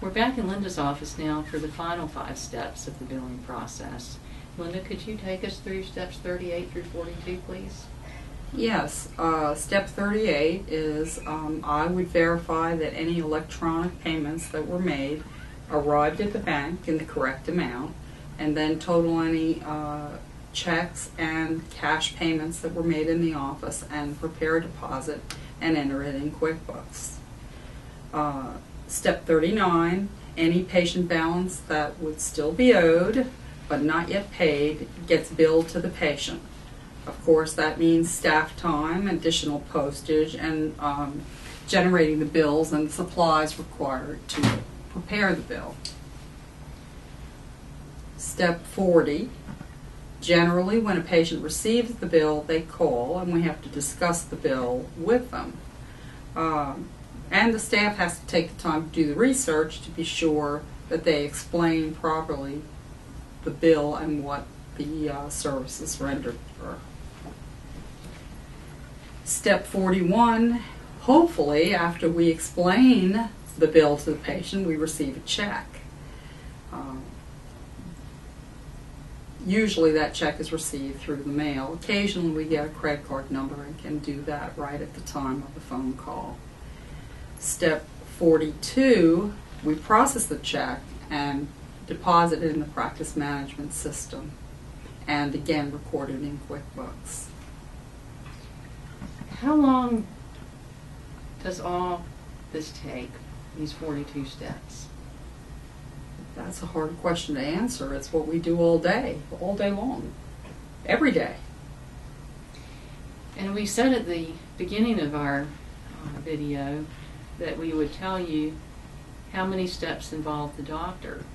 We're back in Linda's office now for the final 5 steps of the billing process. Linda, could you take us through steps 38 through 42, please? Yes. Step 38 is I would verify that any electronic payments that were made arrived at the bank in the correct amount, and then total any checks and cash payments that were made in the office and prepare a deposit and enter it in QuickBooks. Step 39, any patient balance that would still be owed but not yet paid gets billed to the patient. Of course, that means staff time, additional postage, and generating the bills and supplies required to prepare the bill. Step 40, generally when a patient receives the bill, they call and we have to discuss the bill with them. And the staff has to take the time to do the research to be sure that they explain properly the bill and what the services rendered for. Step 41, hopefully after we explain the bill to the patient, we receive a check. Usually that check is received through the mail. Occasionally we get a credit card number and can do that right at the time of the phone call. Step 42, we process the check and deposit it in the practice management system, and again recorded in QuickBooks. How long does all this take, these 42 steps? That's a hard question to answer. It's what we do all day long, every day. And we said at the beginning of our video that we would tell you how many steps involve the doctor.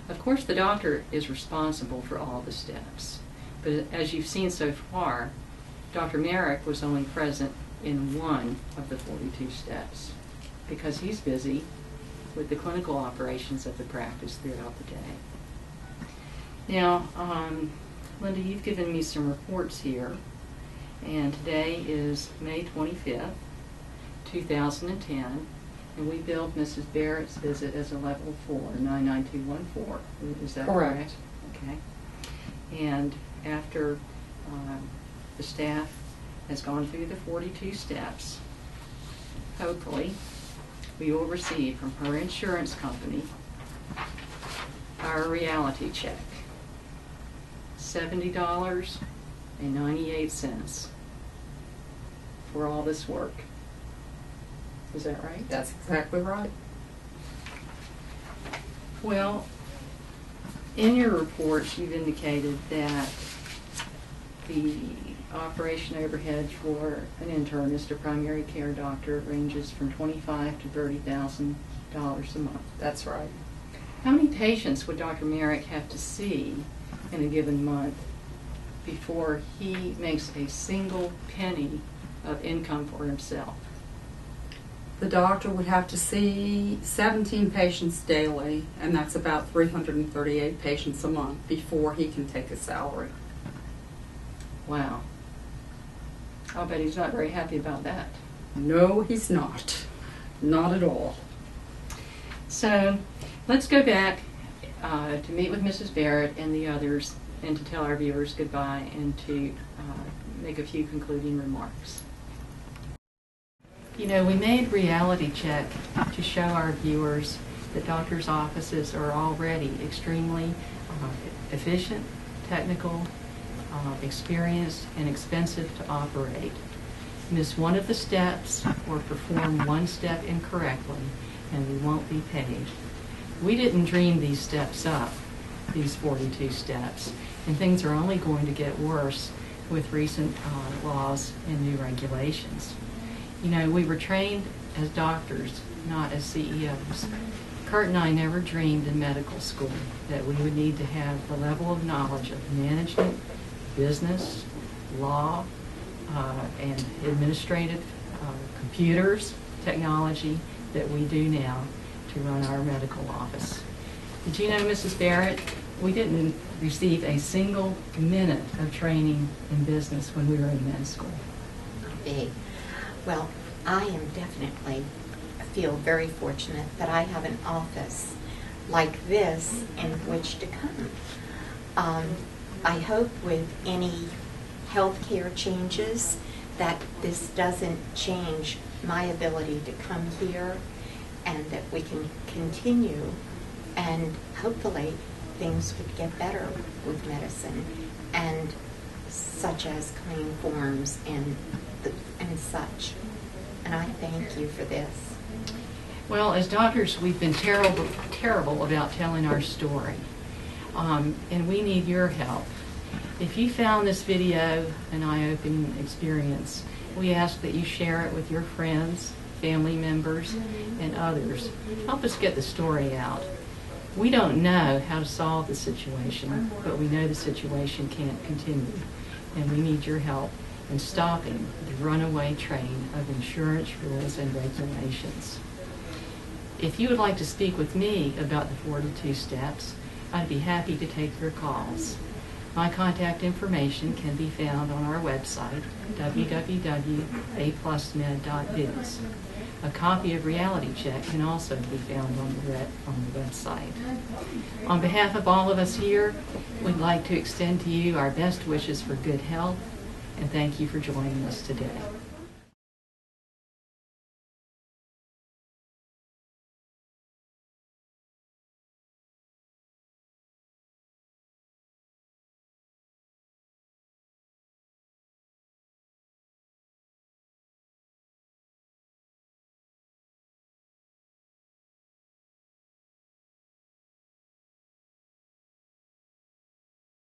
Of course, the doctor is responsible for all the steps, but as you've seen so far, Dr. Merrick was only present in one of the 42 steps because he's busy with the clinical operations of the practice throughout the day. Now, Linda, you've given me some reports here, and today is May 25th, 2010, and we billed Mrs. Barrett's visit as a level 4, 99214. Is that correct? Okay. And after the staff has gone through the 42 steps, hopefully we will receive from her insurance company our reality check, $70.98 for all this work. Is that right? That's exactly right. Well, in your reports you've indicated that the operation overhead for an internist or primary care doctor ranges from $25,000 to $30,000 a month. That's right. How many patients would Dr. Merrick have to see in a given month before he makes a single penny of income for himself? The doctor would have to see 17 patients daily, and that's about 338 patients a month before he can take a salary. Wow. I'll bet he's not very happy about that. No, he's not. Not at all. So let's go back to meet with Mrs. Barrett and the others and to tell our viewers goodbye and to make a few concluding remarks. You know, we made Reality Check to show our viewers that doctors' offices are already extremely efficient, technical, experienced, and expensive to operate. Miss one of the steps or perform one step incorrectly, and we won't be paid. We didn't dream these steps up, these 42 steps, and things are only going to get worse with recent laws and new regulations. You know, we were trained as doctors, not as CEOs. Kurt and I never dreamed in medical school that we would need to have the level of knowledge of management, business, law, and administrative computers, technology that we do now to run our medical office. Did you know, Mrs. Barrett, we didn't receive a single minute of training in business when we were in med school. Well, I am definitely feel very fortunate that I have an office like this in which to come. I hope with any healthcare changes that this doesn't change my ability to come here, and that we can continue, and hopefully things would get better with medicine, and such as clean forms and such. And I thank you for this. Well, as doctors, we've been terrible about telling our story, and we need your help. If you found this video an eye-opening experience, we ask that you share it with your friends, family members, and others. Help us get the story out. We don't know how to solve the situation, but we know the situation can't continue, and we need your help in stopping the runaway train of insurance rules and regulations. If you would like to speak with me about the 42 steps, I'd be happy to take your calls. My contact information can be found on our website, www.aplusmed.biz. A copy of Reality Check can also be found on the website. On behalf of all of us here, we'd like to extend to you our best wishes for good health, and thank you for joining us today.